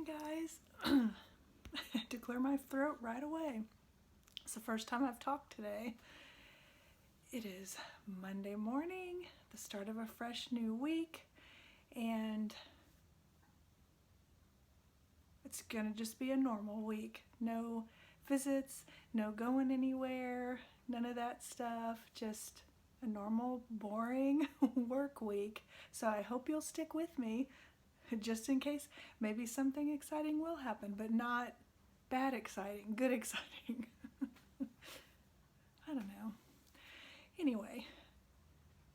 morning, guys. I had to clear my throat right away. It's the first time I've talked today. It is Monday morning, the start of a fresh new week, and it's gonna just be a normal week. No visits, no going anywhere, none of that stuff, just a normal, boring work week. So I hope you'll stick with me just in case maybe something exciting will happen, but not bad exciting, good exciting. I don't know. Anyway,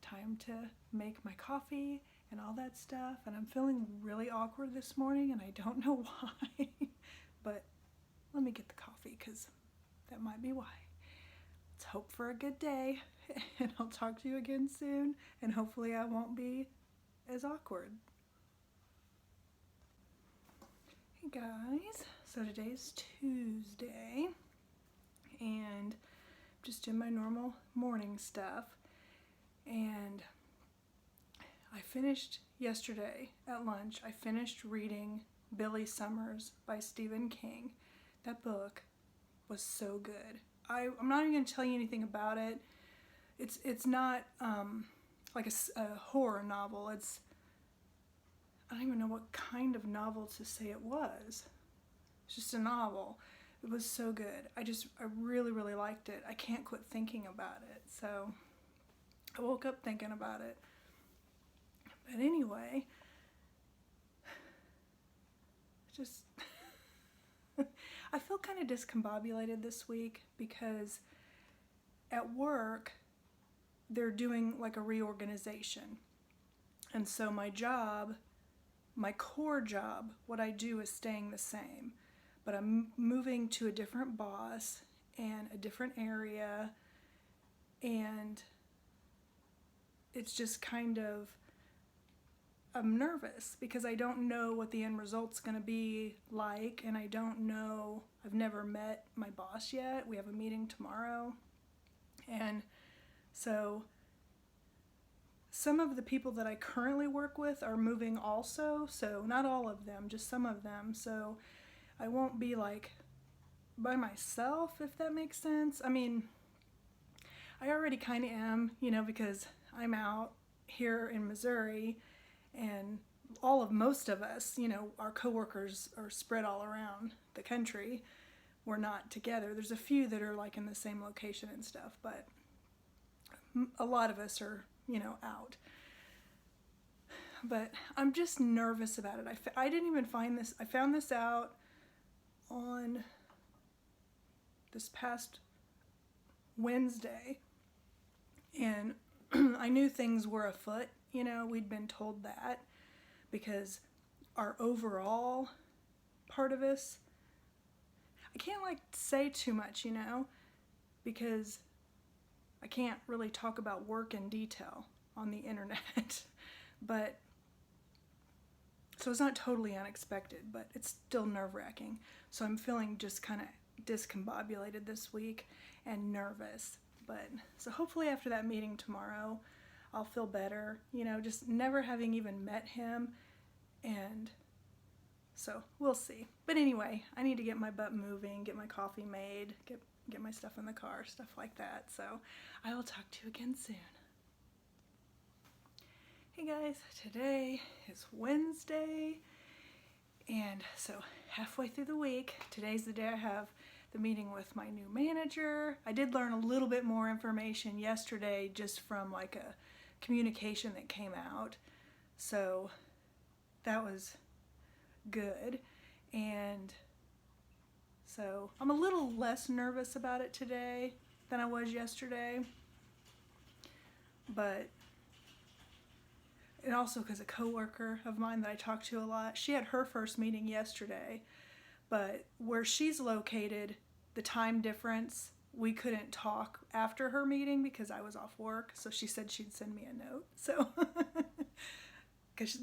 time to make my coffee and all that stuff, and I'm feeling really awkward this morning and I don't know why. But let me get the coffee because that might be why. Let's hope for a good day, and I'll talk to you again soon, and hopefully I won't be as awkward. Hey guys, so today's Tuesday, and I'm just doing my normal morning stuff, and I finished yesterday at lunch, I finished reading Billy Summers by Stephen King. That book was so good. I'm not even going to tell you anything about it. It's not like a horror novel. I don't even know what kind of novel to say it was. It's just a novel. It was so good. I really, really liked it. I can't quit thinking about it. So I woke up thinking about it. But anyway, just I feel kind of discombobulated this week because at work they're doing like a reorganization. And so my core job, what I do is staying the same, but I'm moving to a different boss and a different area, and it's just kind of, I'm nervous because I don't know what the end result's going to be like, and I've never met my boss yet. We have a meeting tomorrow, and so some of the people that I currently work with are moving also, so not all of them, just some of them, so I won't be like by myself, if that makes sense. I mean, I already kind of am, because I'm out here in Missouri, and most of us, our coworkers are spread all around the country. We're not together. There's a few that are like in the same location and stuff, but a lot of us are out. But I'm just nervous about it. I didn't even find this. I found this out on this past Wednesday, and I knew things were afoot. We'd been told that because our overall part of us, I can't say too much, because I can't really talk about work in detail on the internet. But so it's not totally unexpected, but it's still nerve-wracking. So I'm feeling just kind of discombobulated this week and nervous. But so hopefully after that meeting tomorrow, I'll feel better, just never having even met him. And so we'll see. But anyway, I need to get my butt moving, get my coffee made, get my stuff in the car, stuff like that. So I will talk to you again soon. Hey guys, today is Wednesday, and so halfway through the week, today's the day I have the meeting with my new manager. I did learn a little bit more information yesterday just from like a communication that came out, so that was good. And so I'm a little less nervous about it today than I was yesterday, and also because a coworker of mine that I talk to a lot, she had her first meeting yesterday, but where she's located, the time difference, we couldn't talk after her meeting because I was off work, so she said she'd send me a note. So because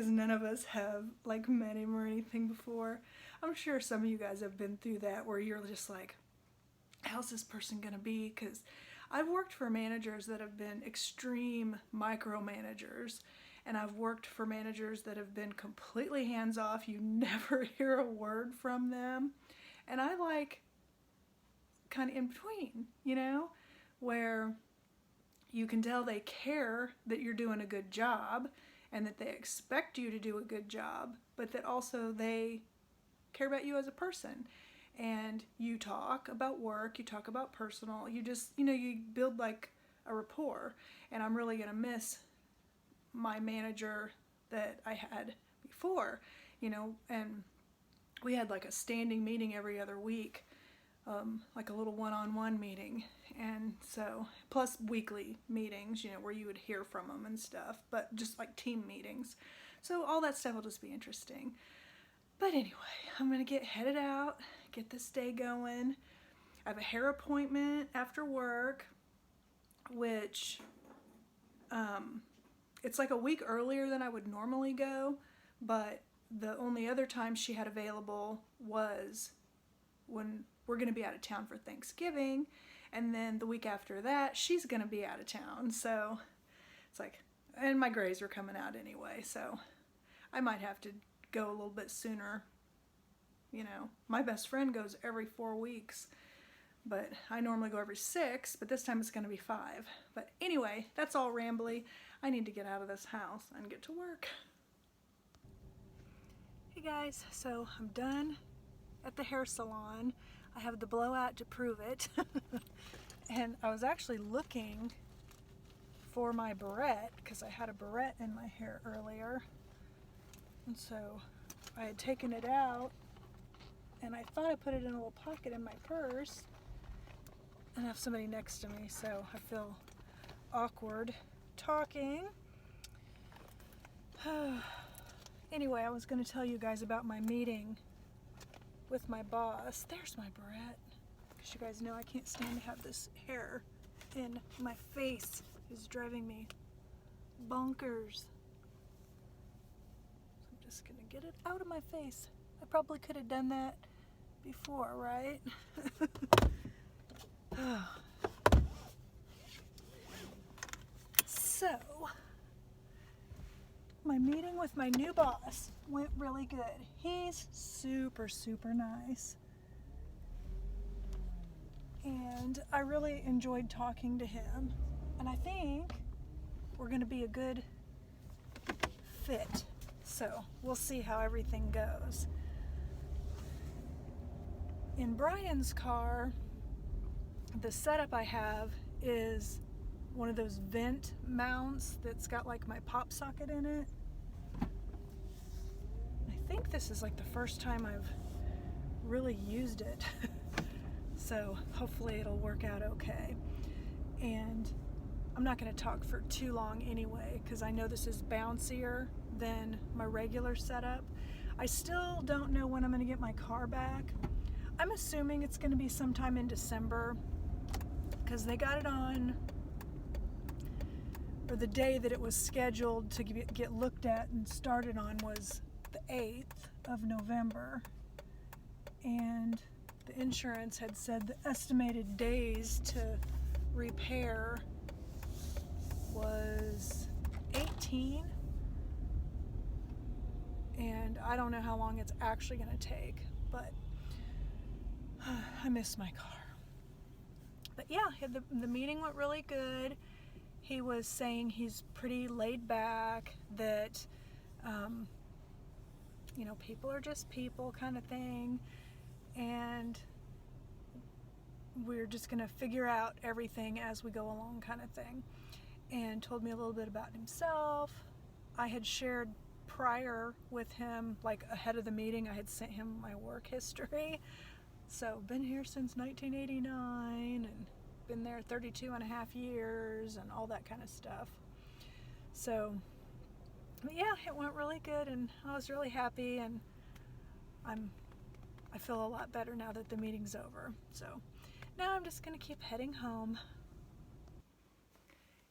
none of us have met him or anything before. I'm sure some of you guys have been through that where you're just like, how's this person gonna be? Because I've worked for managers that have been extreme micromanagers, And I've worked for managers that have been completely hands-off. You never hear a word from them. And I like kind of in between, you know, where you can tell they care that you're doing a good job and that they expect you to do a good job, but that also they care about you as a person. And you talk about work, you talk about personal, you just, you know, you build like a rapport. And I'm really going to miss my manager that I had before, you know, and we had like a standing meeting every other week, like a little one-on-one meeting. And so, plus weekly meetings, you know, where you would hear from them and stuff, but just like team meetings. So all that stuff will just be interesting. But anyway, I'm going to get headed out, get this day going. I have a hair appointment after work, which it's like a week earlier than I would normally go, but the only other time she had available was when we're going to be out of town for Thanksgiving, and then the week after that, she's going to be out of town. So it's like, and my grays are coming out anyway, so I might have to go a little bit sooner. You know, my best friend goes every 4 weeks, but I normally go every 6, but this time it's going to be 5. But anyway, that's all rambly. I need to get out of this house and get to work. Hey guys, so I'm done at the hair salon. I have the blowout to prove it. And I was actually looking for my barrette because I had a barrette in my hair earlier. And so I had taken it out and I thought I put it in a little pocket in my purse. And I have somebody next to me, so I feel awkward talking. Anyway, I was going to tell you guys about my meeting with my boss. There's my barrette. Because you guys know I can't stand to have this hair in my face. It's driving me bonkers. So I'm just going to get it out of my face. I probably could have done that before, right? So, my meeting with my new boss went really good. He's super, super nice. And I really enjoyed talking to him. And I think we're going to be a good fit. So, we'll see how everything goes. In Brian's car, the setup I have is one of those vent mounts that's got like my pop socket in it. I think this is like the first time I've really used it. So hopefully it'll work out okay. And I'm not going to talk for too long anyway, because I know this is bouncier than my regular setup. I still don't know when I'm going to get my car back. I'm assuming it's going to be sometime in December, because they got it on, or the day that it was scheduled to get looked at and started on was the 8th of November. And the insurance had said the estimated days to repair was 18. And I don't know how long it's actually going to take, but I miss my car. But yeah, the meeting went really good. He was saying he's pretty laid back, that, you know, people are just people kind of thing. And we're just going to figure out everything as we go along kind of thing. And told me a little bit about himself. I had shared prior with him, like ahead of the meeting, I had sent him my work history. So been here since 1989 and been there 32 and a half years and all that kind of stuff. So yeah, it went really good and I was really happy, and I feel a lot better now that the meeting's over. So now I'm just gonna keep heading home.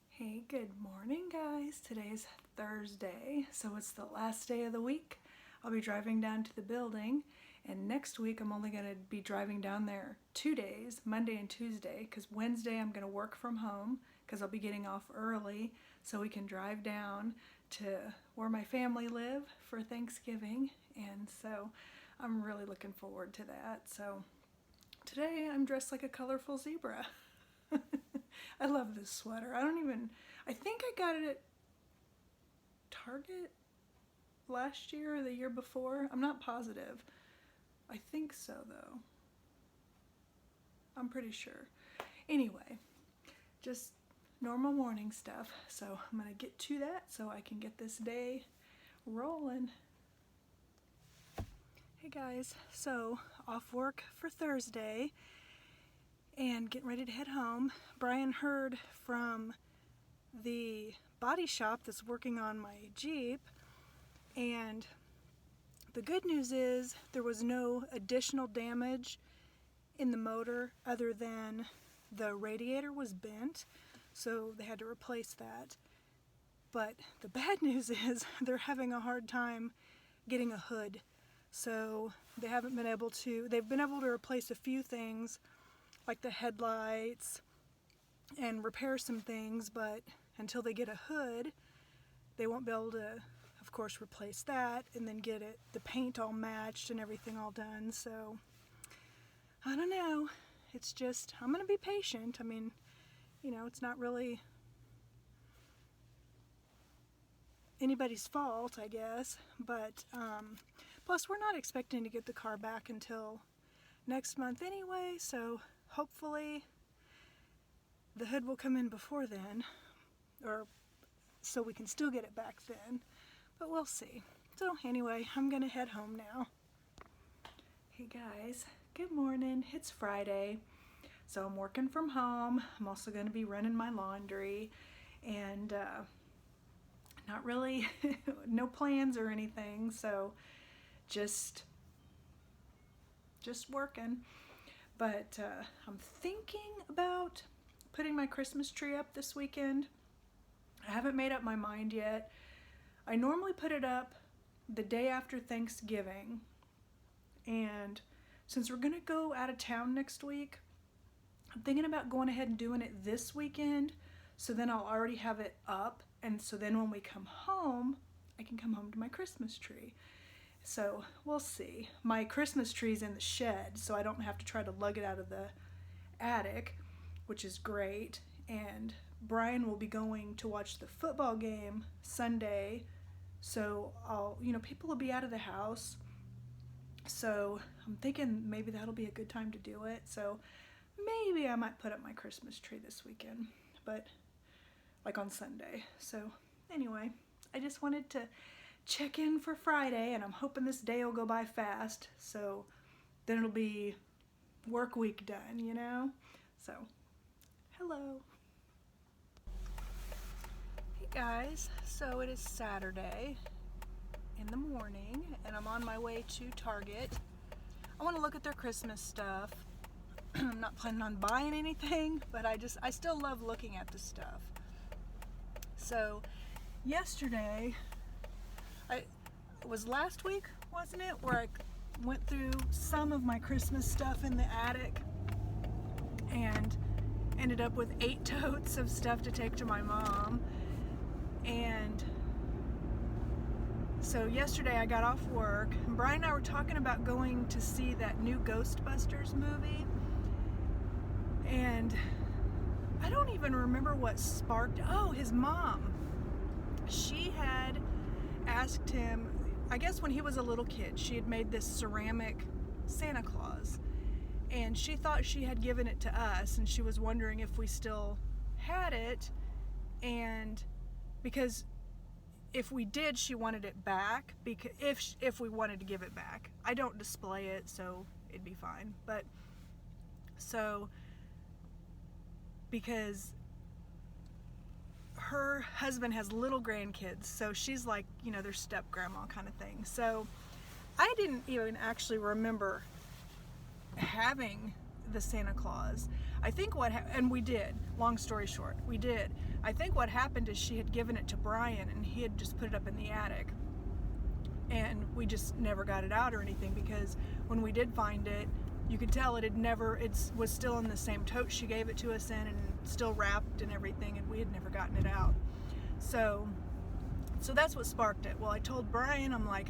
Hey, good morning guys. Today's Thursday, so it's the last day of the week. I'll be driving down to the building, and next week I'm only gonna be driving down there 2 days, Monday and Tuesday, because Wednesday I'm gonna work from home because I'll be getting off early so we can drive down to where my family live for Thanksgiving, and so I'm really looking forward to that. So today I'm dressed like a colorful zebra. I love this sweater. I think I got it at Target last year or the year before. I'm not positive. I think so though. I'm pretty sure. Anyway, just normal morning stuff. So I'm gonna get to that so I can get this day rolling. Hey guys, so off work for Thursday and getting ready to head home. Brian heard from the body shop that's working on my Jeep, and the good news is there was no additional damage in the motor other than the radiator was bent, so they had to replace that. But the bad news is they're having a hard time getting a hood. So they've been able to replace a few things like the headlights and repair some things, but until they get a hood, they won't be able to, of course, replace that and then get the paint all matched and everything all done. So I don't know. It's just, I'm gonna be patient. I mean, it's not really anybody's fault, I guess, but plus we're not expecting to get the car back until next month anyway, so hopefully the hood will come in before then, or so we can still get it back then, but we'll see. So anyway, I'm gonna head home now. Hey guys, good morning. It's Friday, so I'm working from home. I'm also gonna be running my laundry, and not really no plans or anything, so just working. But I'm thinking about putting my Christmas tree up this weekend. I haven't made up my mind yet. I normally put it up the day after Thanksgiving, and since we're gonna go out of town next week, I'm thinking about going ahead and doing it this weekend, so then I'll already have it up, and so then when we come home, I can come home to my Christmas tree. So we'll see. My Christmas tree's in the shed, so I don't have to try to lug it out of the attic, which is great. And Brian will be going to watch the football game Sunday, so people will be out of the house. So I'm thinking maybe that'll be a good time to do it. So maybe I might put up my Christmas tree this weekend, but like on Sunday. So anyway, I just wanted to check in for Friday, and I'm hoping this day will go by fast, so then it'll be work week done, So, hello. Hey guys, so it is Saturday in the morning, and I'm on my way to Target. I want to look at their Christmas stuff. I'm not planning on buying anything, but I still love looking at the stuff. So, yesterday, it was last week, wasn't it, where I went through some of my Christmas stuff in the attic and ended up with 8 totes of stuff to take to my mom. And so yesterday I got off work, and Brian and I were talking about going to see that new Ghostbusters movie, and I don't even remember what sparked. Oh, his mom. She had asked him, I guess when he was a little kid, she had made this ceramic Santa Claus, and she thought she had given it to us, and she was wondering if we still had it, and because if we did, she wanted it back, because if we wanted to give it back. I don't display it, so it'd be fine. But so because her husband has little grandkids, so she's like, their step grandma kind of thing. So I didn't even actually remember having the Santa Claus. I think and we did, long story short, we did. I think what happened is she had given it to Brian, and he had just put it up in the attic, and we just never got it out or anything, because when we did find it, you could tell it was still in the same tote she gave it to us in, and still wrapped and everything, and we had never gotten it out. So So that's what sparked it. Well, I told Brian, I'm like,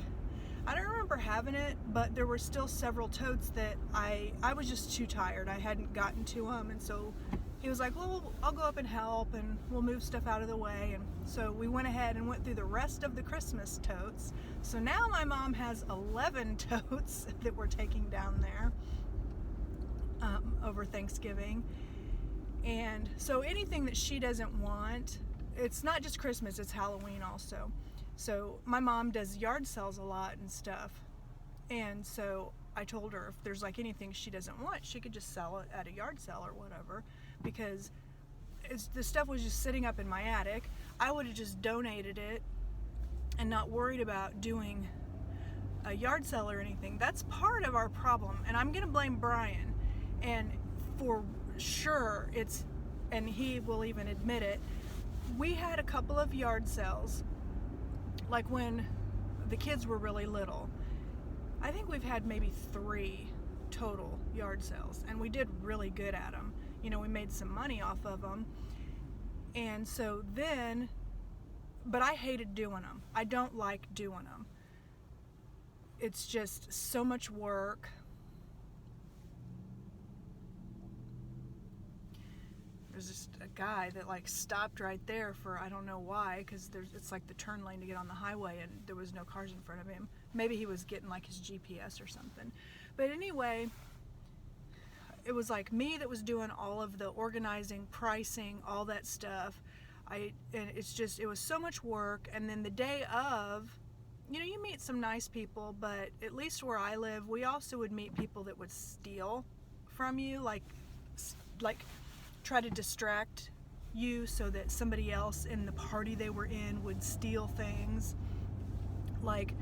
I don't remember having it, but there were still several totes that I was just too tired. I hadn't gotten to them, and so he was like, well, I'll go up and help, and we'll move stuff out of the way. And so we went ahead and went through the rest of the Christmas totes. So now my mom has 11 totes that we're taking down there over Thanksgiving. And so anything that she doesn't want, it's not just Christmas, it's Halloween also. So my mom does yard sales a lot and stuff. And so I told her if there's like anything she doesn't want, she could just sell it at a yard sale or whatever, because the stuff was just sitting up in my attic. I would have just donated it and not worried about doing a yard sale or anything. That's part of our problem, and I'm gonna blame Brian. And for sure, and he will even admit it, we had a couple of yard sales, like when the kids were really little. I think we've had maybe 3 total yard sales, and we did really good at them. You know, we made some money off of them. And so then, but I hated doing them. I don't like doing them. It's just so much work. There's just a guy that like stopped right there for, I don't know why, because it's like the turn lane to get on the highway, and there was no cars in front of him. Maybe he was getting like his GPS or something. But anyway, it was like me that was doing all of the organizing, pricing, all that stuff. And it was so much work. And then the day of, you know, you meet some nice people, but at least where I live, we also would meet people that would steal from you, like try to distract you so that somebody else in the party they were in would steal things. Like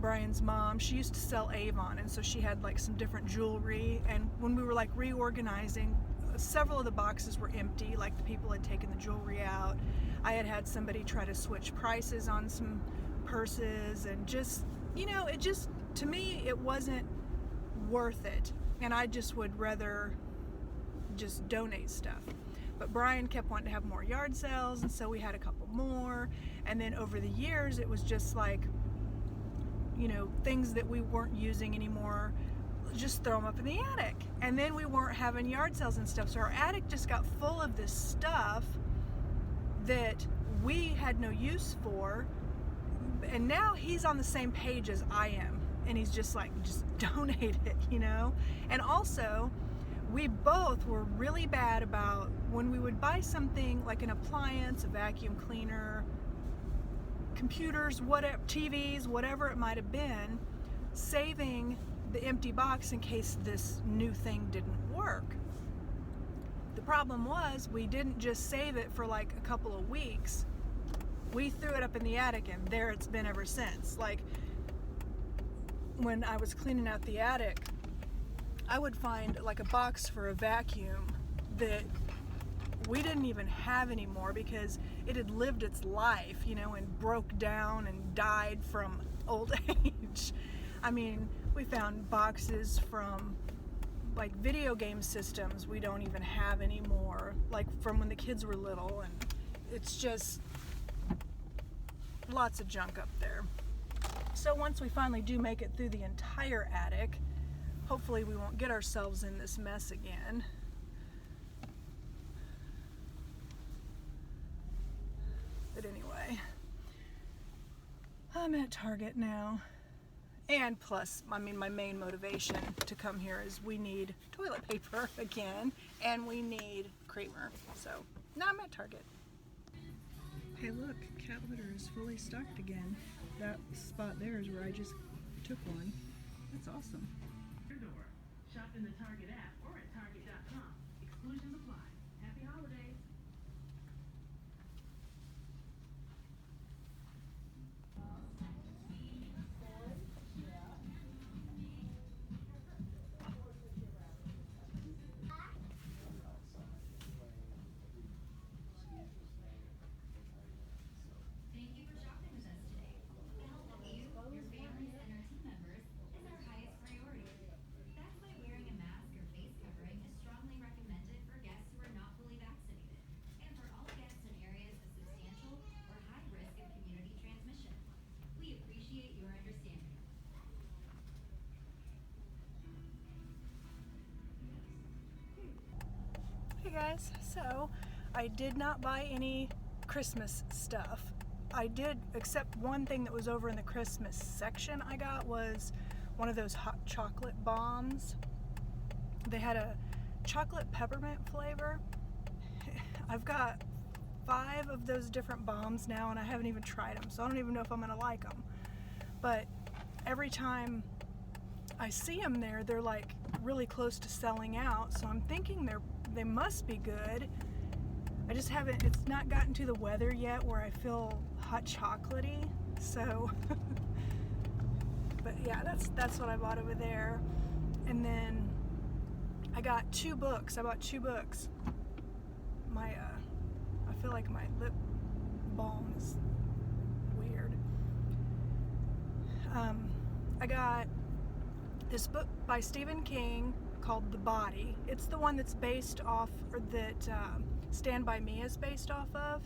Brian's mom, she used to sell Avon, and so she had like some different jewelry, and when we were like reorganizing, several of the boxes were empty, like the people had taken the jewelry out. I had somebody try to switch prices on some purses, and just, you know, it just, to me, it wasn't worth it, and I just would rather just donate stuff. But Brian kept wanting to have more yard sales, and so we had a couple more, and then over the years it was just like, you know, things that we weren't using anymore, just throw them up in the attic. And then we weren't having yard sales and stuff, so our attic just got full of this stuff that we had no use for. And now he's on the same page as I am, and he's just like, just donate it, you know. And also, we both were really bad about when we would buy something like an appliance, a vacuum cleaner, computers, whatever, TVs, whatever it might have been, saving the empty box in case this new thing didn't work. The problem was, we didn't just save it for like a couple of weeks. We threw it up in the attic, and there it's been ever since. Like when I was cleaning out the attic, I would find like a box for a vacuum that we didn't even have anymore because it had lived its life, you know, and broke down and died from old age. I mean, we found boxes from like video game systems we don't even have anymore, like from when the kids were little, and it's just lots of junk up there. So once we finally do make it through the entire attic, hopefully we won't get ourselves in this mess again. But anyway, I'm at Target now. And plus, I mean, my main motivation to come here is we need toilet paper again, and we need creamer. So now I'm at Target. Hey look, cat litter is fully stocked again. That spot there is where I just took one. That's awesome. Shop in the Target app or at Target.com. Exclusions apply. Happy holidays. Thank you for shopping with us today. The health of you, your families, and our team members is our highest priority. That's why wearing a mask or face covering is strongly recommended for guests who are not fully vaccinated. guys, so I did not buy any Christmas stuff. I did, except one thing that was over in the Christmas section I got was one of those hot chocolate bombs. They had a chocolate peppermint flavor. I've got 5 of those different bombs now and I haven't even tried them, so I don't even know if I'm gonna like them. But every time I see them there, they're like really close to selling out, so I'm thinking they must be good. I just haven't, it's not gotten to the weather yet where I feel hot chocolatey, so but yeah, that's what I bought over there. And then I got 2 books. I bought 2 books. I feel like my lip balm is weird. I got this book by Stephen King called The Body. It's the one that's based off, or that Stand By Me is based off of,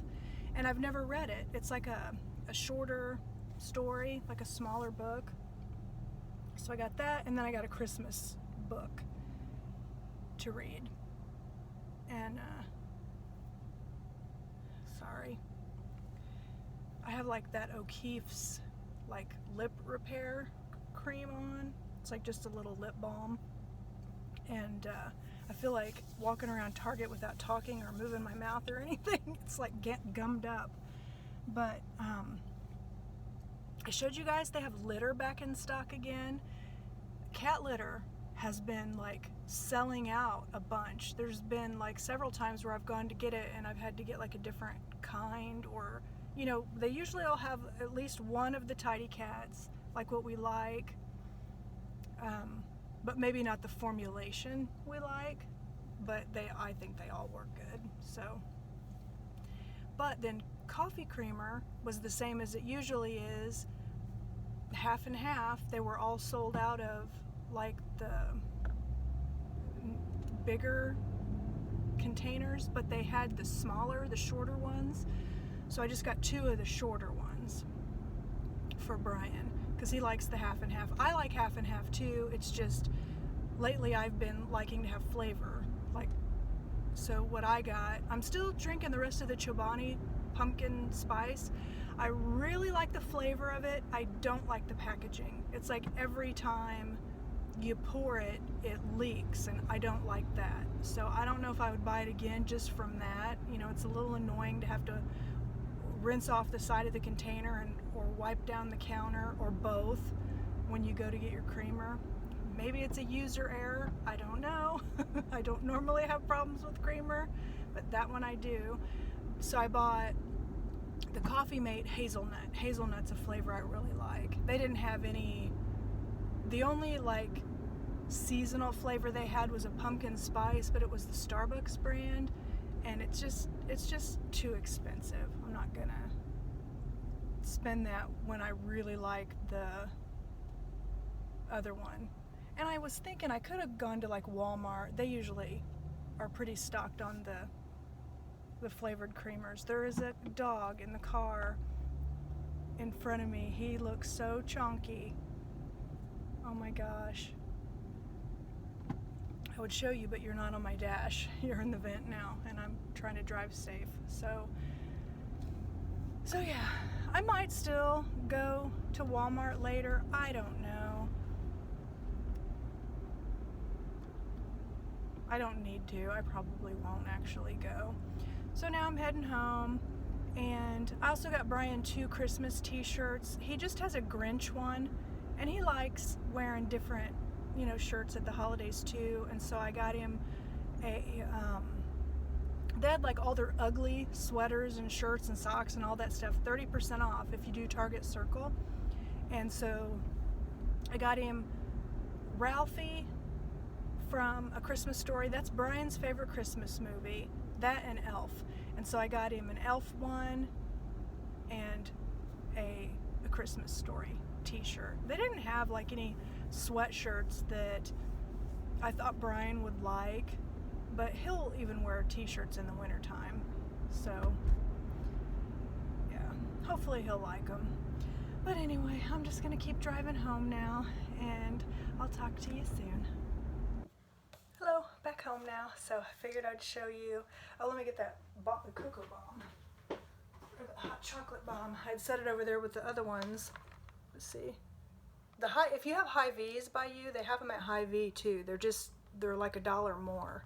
and I've never read it. It's like a shorter story, like a smaller book. So I got that, and then I got a Christmas book to read. And sorry, I have like that O'Keeffe's like lip repair cream on. It's like just a little lip balm, and I feel like walking around Target without talking or moving my mouth or anything. It's like gummed up. But I showed you guys they have litter back in stock again. Cat litter has been like selling out a bunch. There's been like several times where I've gone to get it and I've had to get like a different kind, or you know, they usually all have at least one of the Tidy Cats, like what we like, but maybe not the formulation we like, but I think they all work good. So, but then coffee creamer was the same as it usually is, half and half. They were all sold out of like the bigger containers, but they had the smaller, the shorter ones. So I just got 2 of the shorter ones for Brian because he likes the half and half. I like half and half too. It's just lately I've been liking to have flavor. Like, so what I got, I'm still drinking the rest of the Chobani pumpkin spice. I really like the flavor of it. I don't like the packaging. It's like every time you pour it, it leaks, and I don't like that. So I don't know if I would buy it again just from that. You know, it's a little annoying to have to rinse off the side of the container or wipe down the counter, or both, when you go to get your creamer. Maybe it's a user error, I don't know. I don't normally have problems with creamer, but that one I do. So I bought the Coffee Mate Hazelnut. Hazelnut's a flavor I really like. They didn't have any, the only like seasonal flavor they had was a pumpkin spice, but it was the Starbucks brand, and it's just too expensive. I'm not gonna spend that when I really like the other one. And I was thinking I could have gone to like Walmart. They usually are pretty stocked on the flavored creamers. There is a dog in the car in front of me. He looks so chunky. Oh my gosh. I would show you, but you're not on my dash. You're in the vent now, and I'm trying to drive safe. So yeah, I might still go to Walmart later. I don't know. I don't need to. I probably won't actually go. So now I'm heading home, and I also got Brian 2 Christmas t-shirts. He just has a Grinch one, and he likes wearing different, you know, shirts at the holidays too. And so I got him a they had like all their ugly sweaters and shirts and socks and all that stuff 30% off if you do Target Circle. And so I got him Ralphie from A Christmas Story. That's Brian's favorite Christmas movie. That and Elf. And so I got him an Elf one and a Christmas Story t-shirt. They didn't have like any sweatshirts that I thought Brian would like, but he'll even wear t-shirts in the wintertime. So yeah, hopefully he'll like them. But anyway, I'm just gonna keep driving home now, and I'll talk to you soon. Hello, back back home now, so I figured I'd show you. Oh, let me get that the cocoa bomb. Or the hot chocolate bomb. I'd set it over there with the other ones. Let's see. If you have Hy-Vees by you, they have them at Hy-Vee too. They're like $1 more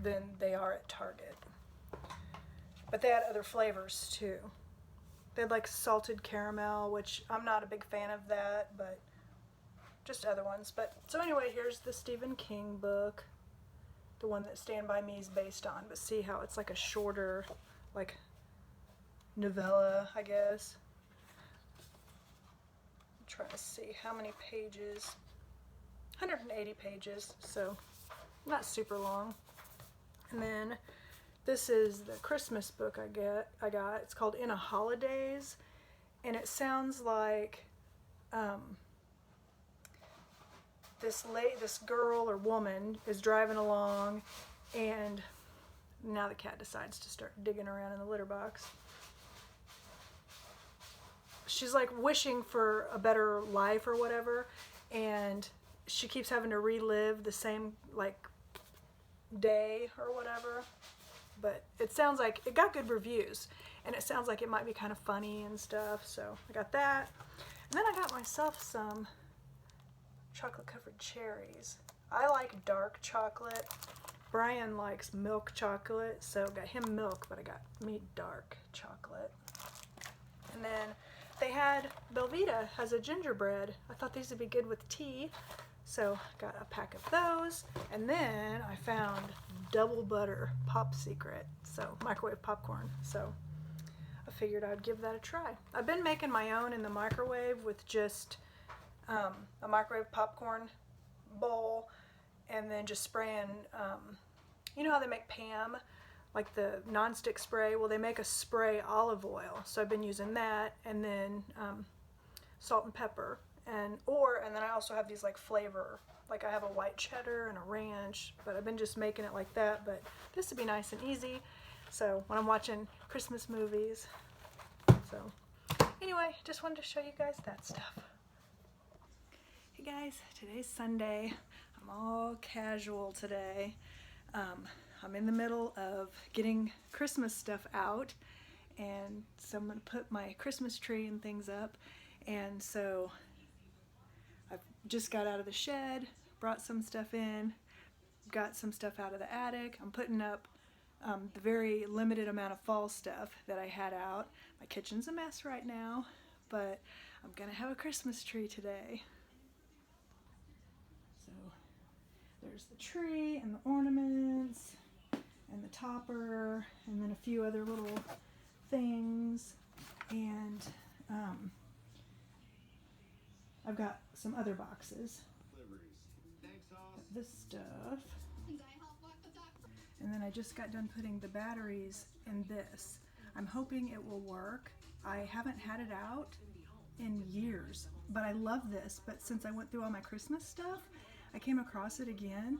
than they are at Target. But they had other flavors too. They had like salted caramel, which I'm not a big fan of that, but just other ones. But so anyway, here's the Stephen King book, the one that Stand By Me is based on. But see how it's like a shorter, like novella, I guess. I'm trying to see how many pages. 180 pages, so not super long. And then this is the Christmas book I got. It's called In a Holidays, and it sounds like this girl or woman is driving along, and now the cat decides to start digging around in the litter box. She's like wishing for a better life or whatever, and she keeps having to relive the same like day or whatever. But it sounds like it got good reviews, and it sounds like it might be kind of funny and stuff, so I got that. And then I got myself some chocolate covered cherries. I like dark chocolate. Brian likes milk chocolate, so got him milk, but I got me dark chocolate. And then they had Belvita has a gingerbread. I thought these would be good with tea, so got a pack of those. And then I found double butter Pop Secret, so microwave popcorn. So I figured I'd give that a try. I've been making my own in the microwave with just a microwave popcorn bowl, and then just spraying, you know how they make Pam, like the nonstick spray? Well, they make a spray olive oil, so I've been using that, and then salt and pepper, and then I also have these like flavor, like I have a white cheddar and a ranch, but I've been just making it like that. But this would be nice and easy, so when I'm watching Christmas movies. So anyway, just wanted to show you guys that stuff. Hey guys, today's Sunday. I'm all casual today. I'm in the middle of getting Christmas stuff out, and so I'm going to put my Christmas tree and things up. And so I've just got out of the shed, brought some stuff in, got some stuff out of the attic. I'm putting up the very limited amount of fall stuff that I had out. My kitchen's a mess right now, but I'm going to have a Christmas tree today. So there's the tree and the ornaments and the topper, and then a few other little things, and I've got some other boxes. This stuff, and then I just got done putting the batteries in this. I'm hoping it will work. I haven't had it out in years, but I love this. But since I went through all my Christmas stuff, I came across it again,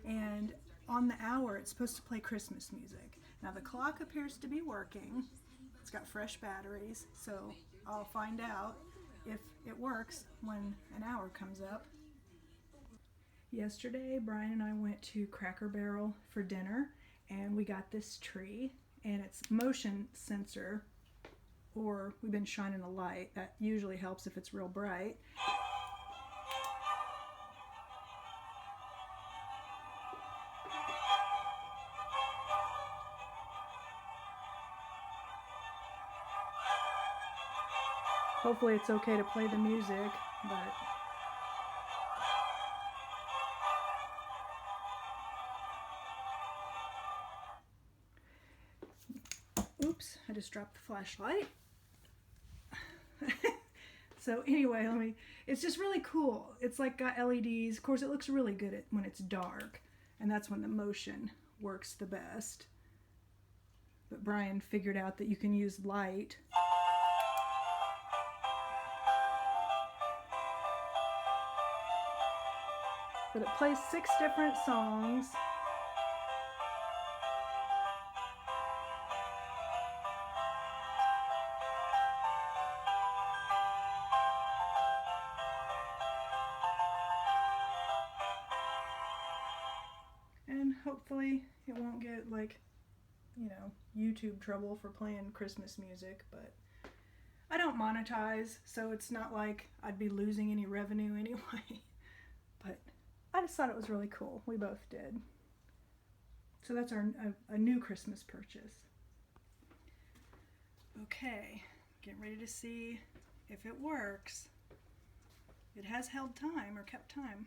and on the hour it's supposed to play Christmas music. Now the clock appears to be working. It's got fresh batteries, so I'll find out if it works when an hour comes up. Yesterday, Brian and I went to Cracker Barrel for dinner, and we got this tree, and it's motion sensor, or we've been shining a light. That usually helps if it's real bright. Hopefully it's okay to play the music, but oops, I just dropped the flashlight. So anyway, it's just really cool. It's like got LEDs. Of course, it looks really good when it's dark, and that's when the motion works the best. But Brian figured out that you can use light. But it plays 6 different songs. hopefully it won't get like, you know, YouTube trouble for playing Christmas music, but I don't monetize, so it's not like I'd be losing any revenue anyway. But I just thought it was really cool. We both did. So that's a new Christmas purchase. Okay, getting ready to see if it works. It has held time, or kept time.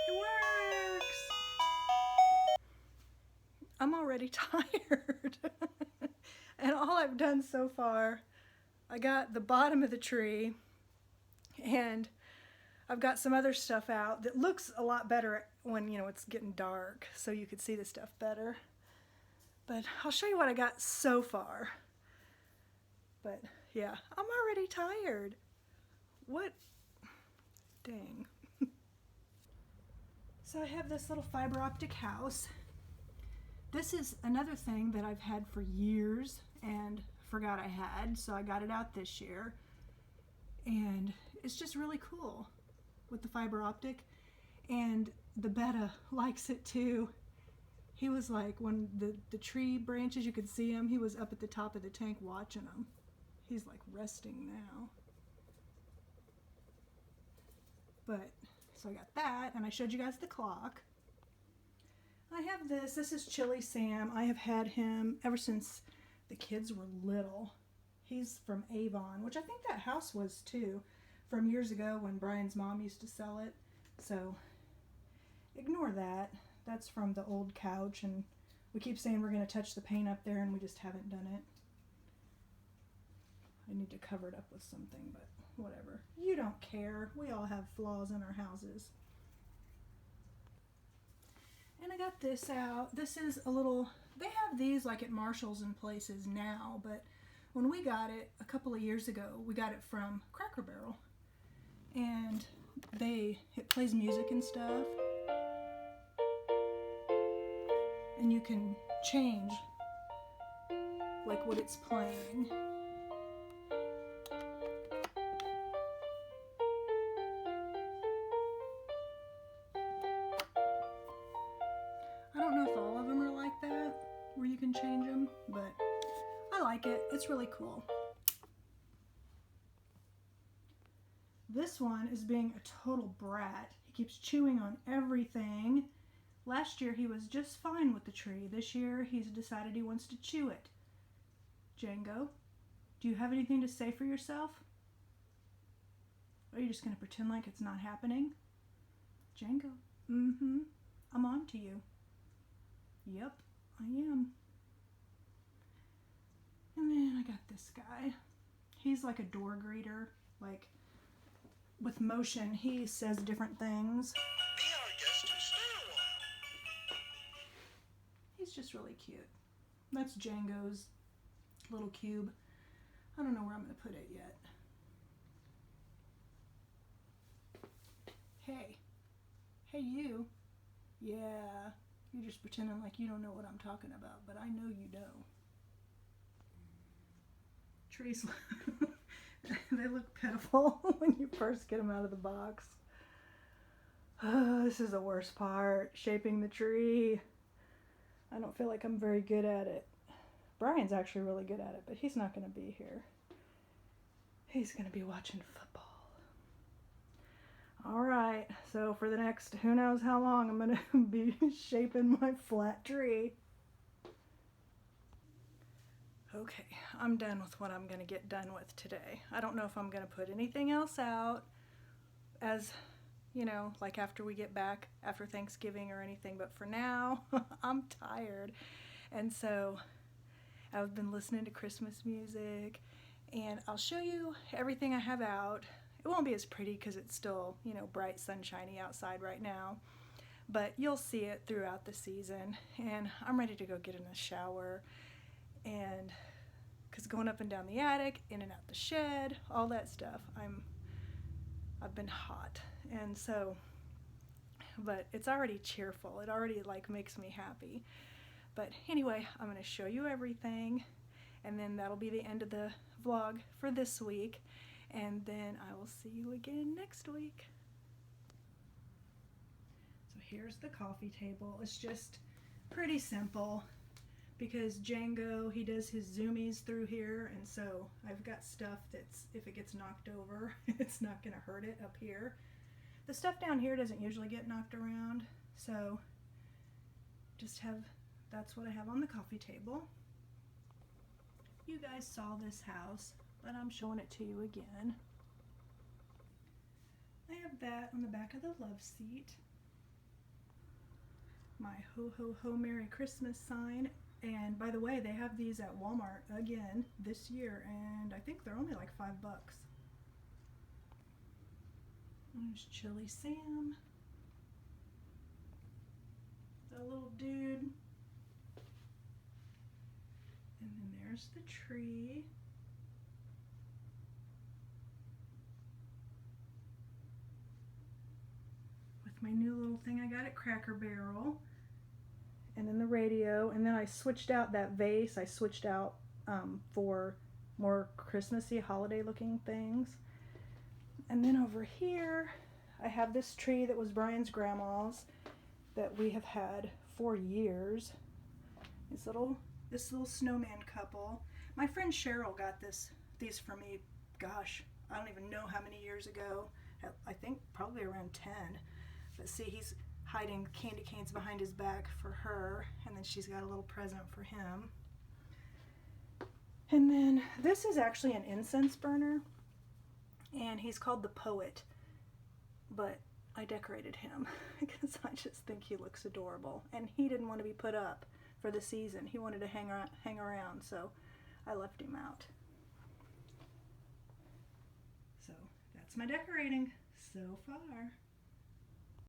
It works! I'm already tired. And all I've done so far, I got the bottom of the tree, and I've got some other stuff out that looks a lot better when, you know, it's getting dark, so you could see the stuff better. But I'll show you what I got so far. But yeah, I'm already tired. What? Dang. So I have this little fiber optic house. This is another thing that I've had for years and forgot I had, so I got it out this year. And it's just really cool with the fiber optic. And the betta likes it too. He was like, when the tree branches, you could see him, he was up at the top of the tank watching them. He's like resting now. But, so I got that, and I showed you guys the clock. I have this is Chili Sam. I have had him ever since the kids were little. He's from Avon, which I think that house was too, from years ago when Brian's mom used to sell it. So, ignore that. That's from the old couch, and we keep saying we're going to touch the paint up there, and we just haven't done it. I need to cover it up with something, but whatever. You don't care. We all have flaws in our houses. And I got this out. This is a little, they have these like at Marshall's and places now, but when we got it a couple of years ago, we got it from Cracker Barrel. And it plays music and stuff. And you can change like what it's playing. I don't know if all of them are like that, where you can change them, but I like it. It's really cool. This one is being a total brat. He keeps chewing on everything. Last year he was just fine with the tree. This year he's decided he wants to chew it. Django, do you have anything to say for yourself? Or are you just going to pretend like it's not happening? Django, I'm on to you. Yep, I am. And then I got this guy. He's like a door greeter. Like, with motion, he says different things. Be our guest to stay a while. He's just really cute. That's Django's little cube. I don't know where I'm going to put it yet. Hey. Hey, you. Yeah. You're just pretending like you don't know what I'm talking about, but I know you know. Trees, they look pitiful when you first get them out of the box. Oh, this is the worst part, shaping the tree. I don't feel like I'm very good at it. Brian's actually really good at it, but he's not going to be here. He's going to be watching football. Alright, so for the next who knows how long, I'm going to be shaping my flat tree. Okay, I'm done with what I'm going to get done with today. I don't know if I'm going to put anything else out as, you know, like after we get back after Thanksgiving or anything, but for now, I'm tired. And so I've been listening to Christmas music, and I'll show you everything I have out. It won't be as pretty because it's still, you know, bright sunshiny outside right now, but you'll see it throughout the season. And I'm ready to go get in the shower, and because going up and down the attic, in and out the shed, all that stuff, I've been hot. And so, but it's already cheerful. It already like makes me happy. But anyway, I'm going to show you everything, And then that'll be the end of the vlog for this week. And then I will see you again next week. So here's the coffee table. It's just pretty simple because Django, he does his zoomies through here, and so I've got stuff that's, if it gets knocked over, it's not gonna hurt it up here. The stuff down here doesn't usually get knocked around, so just have, that's what I have on the coffee table. You guys saw this house, but I'm showing it to you again. I have that on the back of the love seat. My Ho Ho Ho Merry Christmas sign. And by the way, they have these at Walmart again this year, and I think they're only like $5. There's Chili Sam. The little dude. And then there's the tree. With my new little thing I got at Cracker Barrel. And then the radio, and then I switched out that vase. I switched out for more Christmassy, holiday-looking things. And then over here, I have this tree that was Brian's grandma's that we have had for years. This little snowman couple. My friend Cheryl got these for me. Gosh, I don't even know how many years ago. I think probably around 10. But see, he's hiding candy canes behind his back for her, and then she's got a little present for him. And then this is actually an incense burner, and he's called the Poet, but I decorated him because I just think he looks adorable, and he didn't want to be put up for the season. He wanted to hang around, so I left him out. So that's my decorating so far.